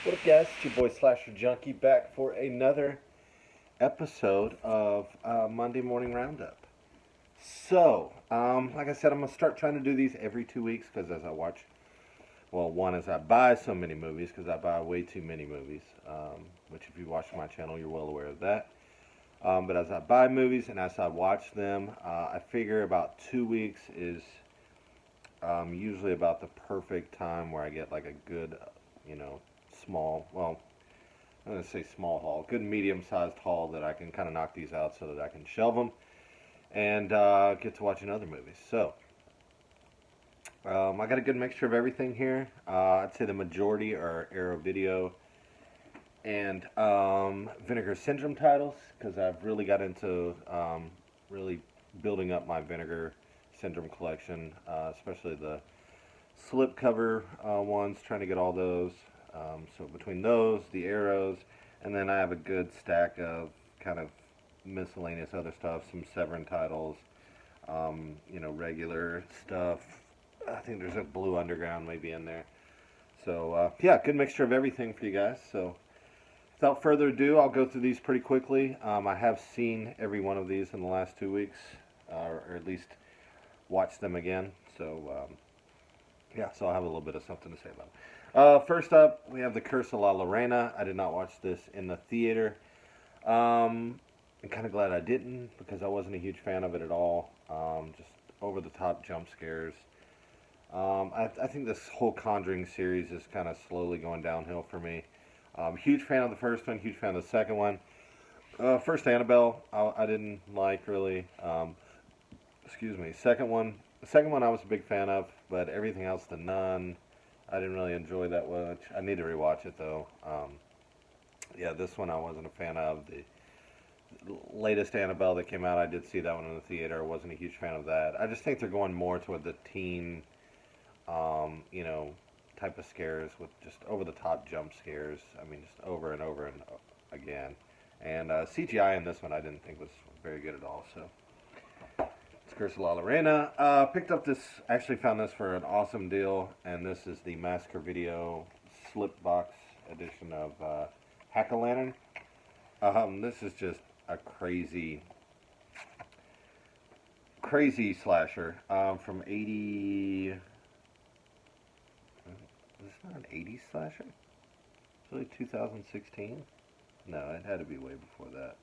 What up, guys? It's your boy Slasher Junkie back for another episode of Monday Morning Roundup. So, like I said, I'm gonna start trying to do these every 2 weeks because as I watch, well, one is I buy so many movies because I buy way too many movies. Which, if you watch my channel, you're well aware of that. But as I buy movies and as I watch them, I figure about 2 weeks is usually about the perfect time where I get like a good, you know, small, well, I'm going to say small haul, good medium sized haul that I can kind of knock these out so that I can shelve them and get to watching other movies. So, I got a good mixture of everything here. I'd say the majority are Arrow Video and Vinegar Syndrome titles because I've really got into really building up my Vinegar Syndrome collection, especially the slipcover ones, trying to get all those. So between those, the arrows, and then I have a good stack of kind of miscellaneous other stuff, some Severin titles, regular stuff. I think there's a Blue Underground maybe in there. So yeah, good mixture of everything for you guys. So without further ado, I'll go through these pretty quickly. I have seen every one of these in the last 2 weeks, or at least watched them again. So yeah, so I'll have a little bit of something to say about it. First up, we have The Curse of La Lorena. I did not watch this in the theater. I'm kind of glad I didn't because I wasn't a huge fan of it at all. Just over the top jump scares. I think this whole Conjuring series is kind of slowly going downhill for me. Huge fan of the first one, huge fan of the second one. First Annabelle, I didn't like really. Excuse me. The second one I was a big fan of, but everything else, The Nun, I didn't really enjoy that much. I need to rewatch it though. Yeah, this one I wasn't a fan of. The latest Annabelle that came out, I did see that one in the theater. I wasn't a huge fan of that. I just think they're going more toward the teen, um, you know, type of scares with just over the top jump scares. I mean, just over and over and again. And CGI in this one I didn't think was very good at all. So it's Curse of La Lorena. Picked up this, actually found this for an awesome deal, and this is the Massacre Video slip box edition of Hack-A-Lantern. This is just a crazy, crazy slasher from 80. Is this not an 80s slasher? It's really 2016? No, it had to be way before that.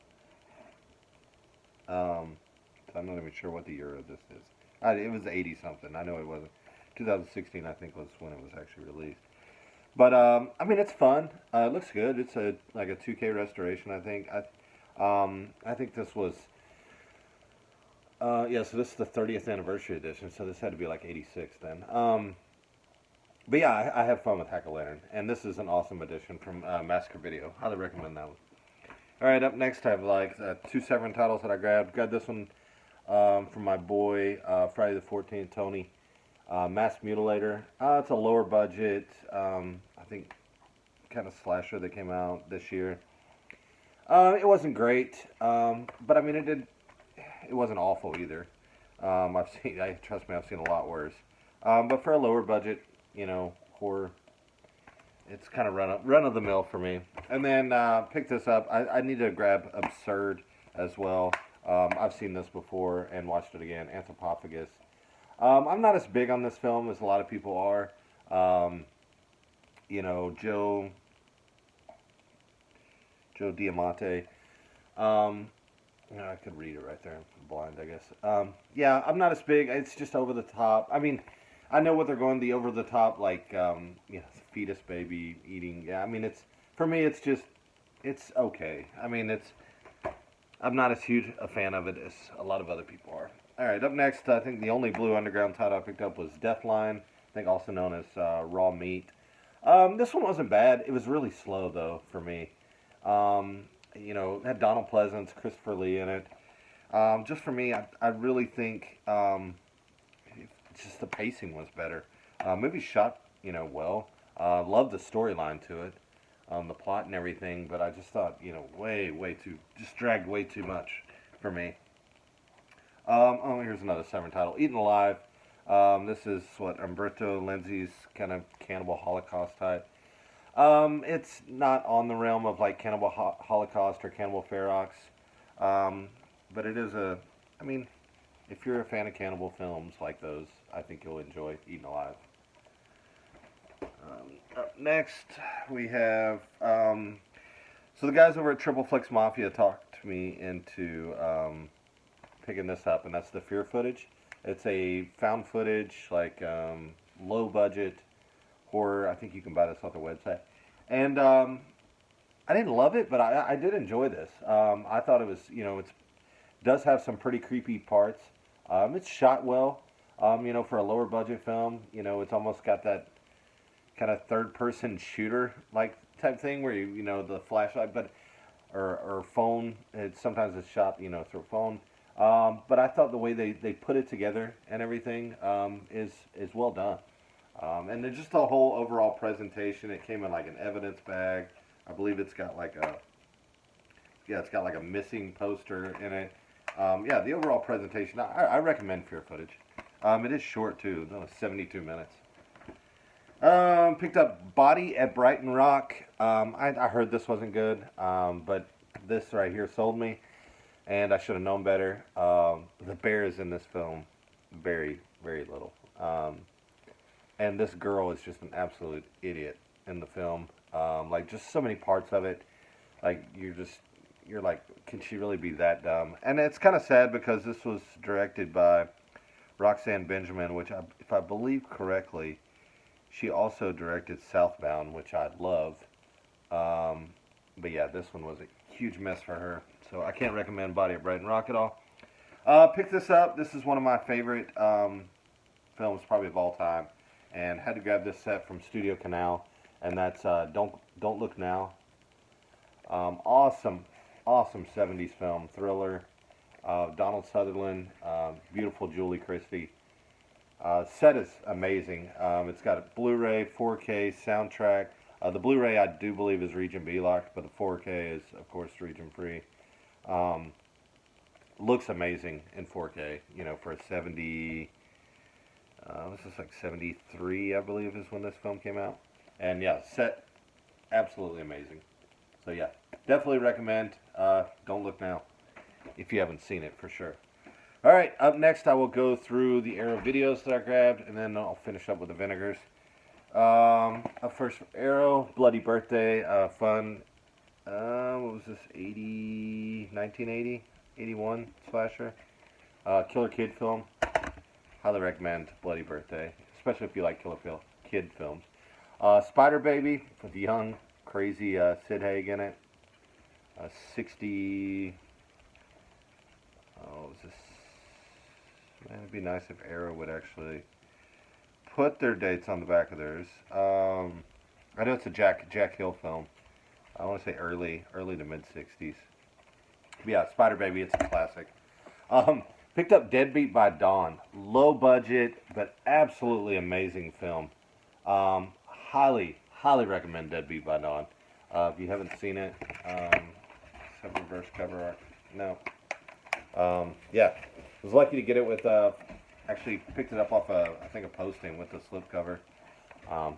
Um, I'm not even sure what the year of this is. It was 80 something. I know it wasn't. 2016, I think, was when it was actually released. But I mean, it's fun. It looks good. It's a like a 2K restoration. I think. I think this was. Yeah, so this is the 30th anniversary edition. So this had to be like '86 then. But yeah, I have fun with Hack-A-Lantern, and this is an awesome edition from Massacre Video. Highly recommend that one. All right, up next I have like two Severin titles that I grabbed. Got this one from my boy Friday the 14th, Tony. Mass Mutilator. It's a lower budget, I think, kind of slasher that came out this year. It wasn't great, but I mean, it wasn't awful either. Trust me, I've seen a lot worse. But for a lower budget, horror, it's kind of run of the mill for me. And then pick this up. I need to grab Absurd as well. I've seen this before and watched it again. Anthropophagus. I'm not as big on this film as a lot of people are. Um, Joe Diamante. Um, I could read it right there. I'm blind, I guess. Yeah, I'm not as big. It's just over the top. I mean, I know what they're going the over the top, like fetus baby eating. Yeah, I mean, it's for me. It's okay. I mean, I'm not as huge a fan of it as a lot of other people are. All right, up next, I think the only Blue Underground title I picked up was Deathline. I think also known as Raw Meat. This one wasn't bad. It was really slow though for me. It had Donald Pleasance, Christopher Lee in it. Just for me, I really think just the pacing was better. Movie shot, well. Loved the storyline to it, the plot and everything, but I just thought, way too, just dragged way too much for me. Here's another Severn title, Eaten Alive. This is what Umberto Lenzi's kind of cannibal Holocaust type. It's not on the realm of like Cannibal Holocaust or Cannibal Ferox, but it is a. I mean, if you're a fan of cannibal films like those, I think you'll enjoy Eaten Alive. Up next, we have. So the guys over at Triple Flex Mafia talked me into picking this up, and that's the Fear footage. It's a found footage, like low budget horror. I think you can buy this off their website. And I didn't love it, but I did enjoy this. I thought it was, it does have some pretty creepy parts. It's shot well, for a lower budget film. It's almost got that kind of third person shooter like type thing where the flashlight, but or phone. Sometimes it's shot, through a phone. But I thought the way they put it together and everything is well done. And then just the whole overall presentation. It came in like an evidence bag. I believe it's got like a missing poster in it. Yeah, the overall presentation. I recommend Fear footage. It is short too. It's 72 minutes. Picked up Body at Brighton Rock. I heard this wasn't good, but this right here sold me, and I should have known better. The bears in this film, very, very little. And this girl is just an absolute idiot in the film. Like, just so many parts of it. Like, you're like, can she really be that dumb? And it's kind of sad because this was directed by Roxanne Benjamin, which, if I believe correctly, she also directed Southbound, which I love. But yeah, this one was a huge mess for her. So I can't recommend Body at Brighton Rock at all. Pick this up. This is one of my favorite films probably of all time. And had to grab this set from Studio Canal. And that's Don't Look Now. Awesome 70s film. Thriller. Donald Sutherland. Beautiful Julie Christie. Set is amazing. It's got a Blu-ray, 4K, soundtrack. The Blu-ray I do believe is region B locked, but the 4K is of course region free. Looks amazing in 4K. For a 70. This is like 73, I believe, is when this film came out. And yeah, set absolutely amazing. So yeah, definitely recommend Don't Look Now if you haven't seen it for sure. All right, up next I will go through the Arrow videos that I grabbed, and then I'll finish up with the Vinegars. Up first, Arrow, Bloody Birthday, fun. What was this? 1980, 81 slasher, Killer Kid film. Highly recommend Bloody Birthday, especially if you like Kid films. Spider Baby with the young, crazy Sid Haig in it. 60. Oh, was this? Man, it'd be nice if Arrow would actually put their dates on the back of theirs. I know it's a Jack Hill film. I want to say early to mid 60s. But yeah, Spider Baby, it's a classic. Picked up Deadbeat by Dawn. Low budget, but absolutely amazing film. Highly recommend Deadbeat by Dawn. If you haven't seen it, reverse cover art. No. Yeah, I was lucky to get it with, actually picked it up off I think a posting with the slipcover.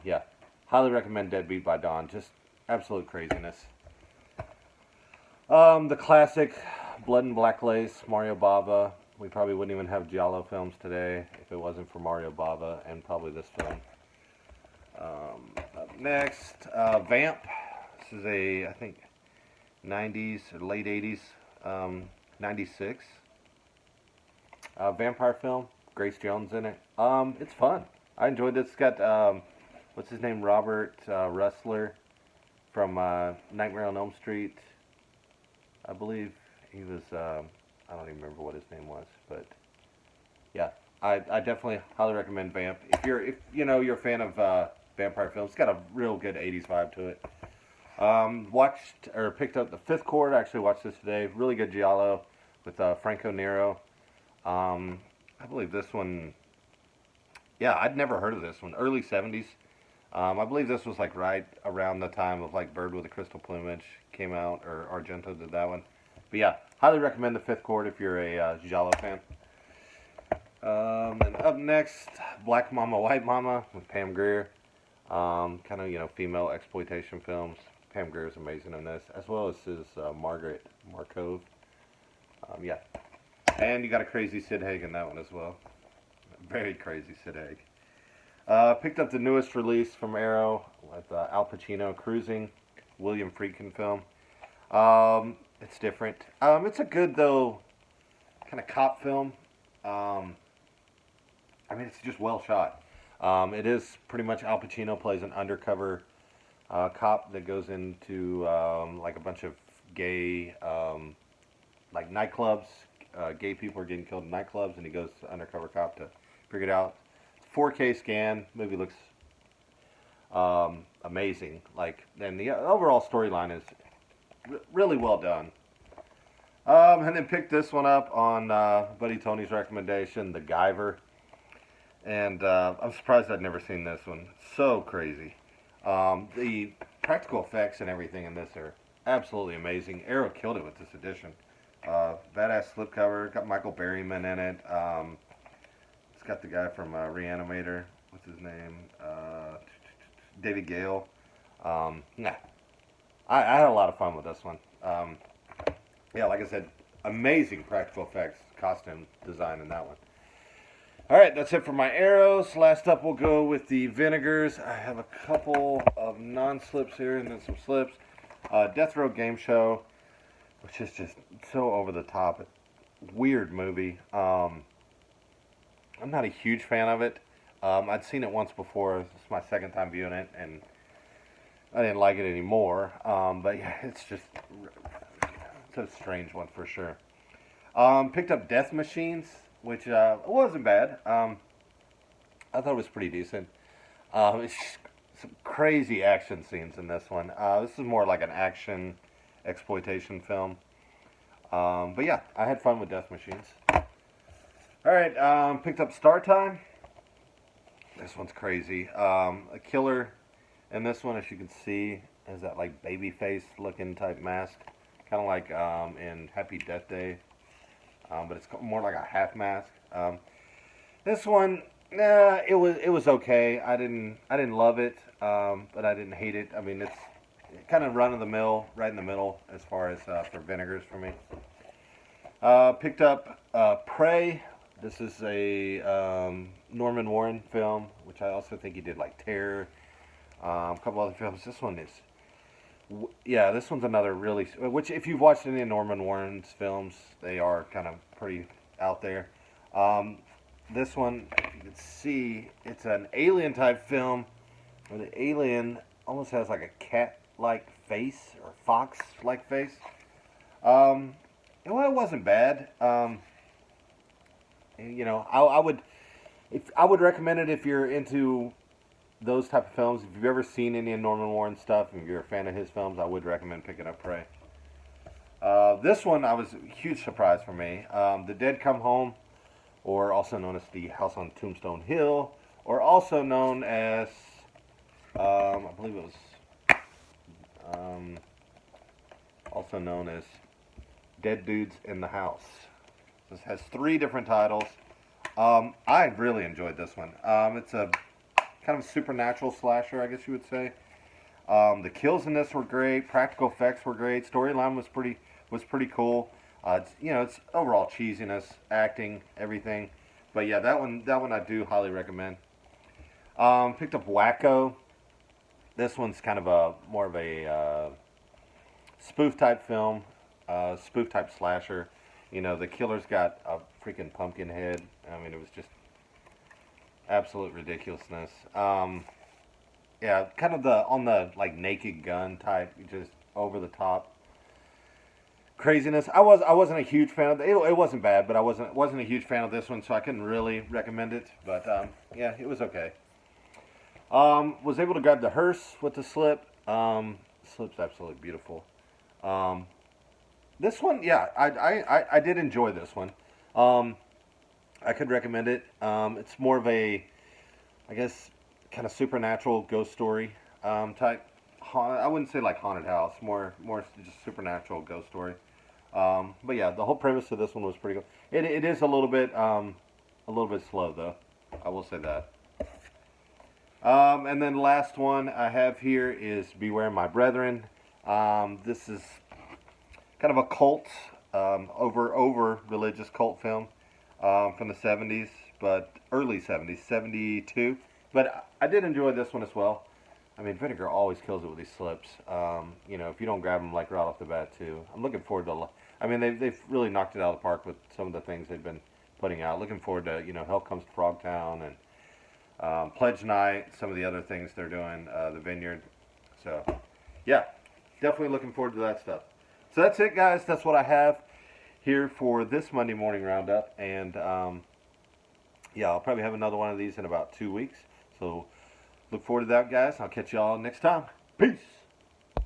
Yeah, highly recommend Deadbeat by Dawn. Just absolute craziness. The classic Blood and Black Lace, Mario Bava. We probably wouldn't even have Giallo films today if it wasn't for Mario Bava and probably this film. Up next, Vamp. This is I think, 90s or late 80s, 96. Vampire film. Grace Jones in it. It's fun. I enjoyed this. It's got, what's his name? Robert Ressler from Nightmare on Elm Street. I believe he was, I don't even remember what his name was, but yeah, I definitely highly recommend Vamp. If you're a fan of vampire films, it's got a real good 80s vibe to it. Picked up The Fifth Chord. I actually watched this today. Really good giallo with Franco Nero. I believe this one, yeah, I'd never heard of this one. Early 70s. I believe this was like right around the time of like Bird with a Crystal Plumage came out, or Argento did that one. But yeah, highly recommend The Fifth Chord if you're a giallo fan. And up next, Black Mama, White Mama with Pam Grier. Kind of, female exploitation films. Pam Grier is amazing in this, as well as his Margaret Markov. Yeah. And you got a crazy Sid Haig in that one as well. Very crazy Sid Haig. Picked up the newest release from Arrow with Al Pacino, Cruising, William Friedkin film. It's different. It's a good, though, kind of cop film. It's just well shot. It is pretty much Al Pacino plays an undercover cop that goes into like a bunch of gay, like nightclubs. Gay people are getting killed in nightclubs, and he goes to undercover cop to figure it out. 4K scan. Movie looks amazing. And the overall storyline is really well done. And then picked this one up on Buddy Tony's recommendation, The Guyver. And I'm surprised I'd never seen this one. So crazy. The practical effects and everything in this are absolutely amazing. Arrow killed it with this edition. Badass slipcover. Got Michael Berryman in it. It's got the guy from Reanimator. What's his name? David Gale. I had a lot of fun with this one. Yeah, like I said, amazing practical effects, costume design in that one. Alright, that's it for my Arrows. Last up, we'll go with the Vinegars. I have a couple of non-slips here and then some slips. Death Row Game Show, which is just so over the top. Weird movie. I'm not a huge fan of it. I'd seen it once before. This is my second time viewing it, and I didn't like it anymore. But yeah, it's a strange one for sure. Picked up Death Machines, which wasn't bad. I thought it was pretty decent. It's some crazy action scenes in this one. This is more like an action exploitation film. But yeah, I had fun with Death Machines. Alright, picked up Star Time. This one's crazy. A killer in this one, as you can see, has that like baby face looking type mask. Kind of like in Happy Death Day. But it's more like a half mask. This one, it was okay. I didn't love it, but I didn't hate it. It's kind of run of the mill, right in the middle as far as for Vinegars for me. Picked up Prey. This is a Norman Warren film, which I also think he did like Terror, a couple other films. This one is. Yeah, this one's another really, which if you've watched any of Norman Warren's films, they are kind of pretty out there. This one, if you can see, it's an alien type film where the alien almost has like a cat-like face or fox-like face. It wasn't bad. I would recommend it if you're into those type of films. If you've ever seen any of Norman Warren stuff, and if you're a fan of his films, I would recommend picking up Prey. This one, I was a huge surprise for me. The Dead Come Home, or also known as The House on Tombstone Hill, or also known as, I believe it was, also known as Dead Dudes in the House. This has 3 different titles. I really enjoyed this one. It's a kind of a supernatural slasher, I guess you would say. The kills in this were great. Practical effects were great. Storyline was pretty cool. It's overall cheesiness, acting, everything. But yeah, that one I do highly recommend. Picked up Wacko. This one's kind of more of a spoof type film, spoof type slasher. The killer's got a freaking pumpkin head. It was just absolute ridiculousness. Yeah, kind of on the like Naked Gun type, just over the top craziness. I wasn't a huge fan of it. It wasn't bad, but I wasn't a huge fan of this one, so I couldn't really recommend it. But yeah, it was okay. Was able to grab the hearse with the slip. Slip's absolutely beautiful. This one, yeah, I did enjoy this one. I could recommend it. It's more of a, I guess, kind of supernatural ghost story type. I wouldn't say like haunted house, more just supernatural ghost story. But yeah, the whole premise of this one was pretty good. It is a little bit slow though. I will say that. And then last one I have here is Beware My Brethren. This is kind of a cult, over religious cult film from the 70s, but early 70s, 72. But I did enjoy this one as well. I mean, Vinegar always kills it with these slips. If you don't grab them like right off the bat too. I'm looking forward to. I mean, they've really knocked it out of the park with some of the things they've been putting out. Looking forward to Hell Comes to Frogtown and Pledge Night, some of the other things they're doing, the Vineyard. So, yeah, definitely looking forward to that stuff. So that's it, guys. That's what I have here for this Monday morning roundup. And, yeah, I'll probably have another one of these in about 2 weeks. So look forward to that, guys. I'll catch y'all next time. Peace.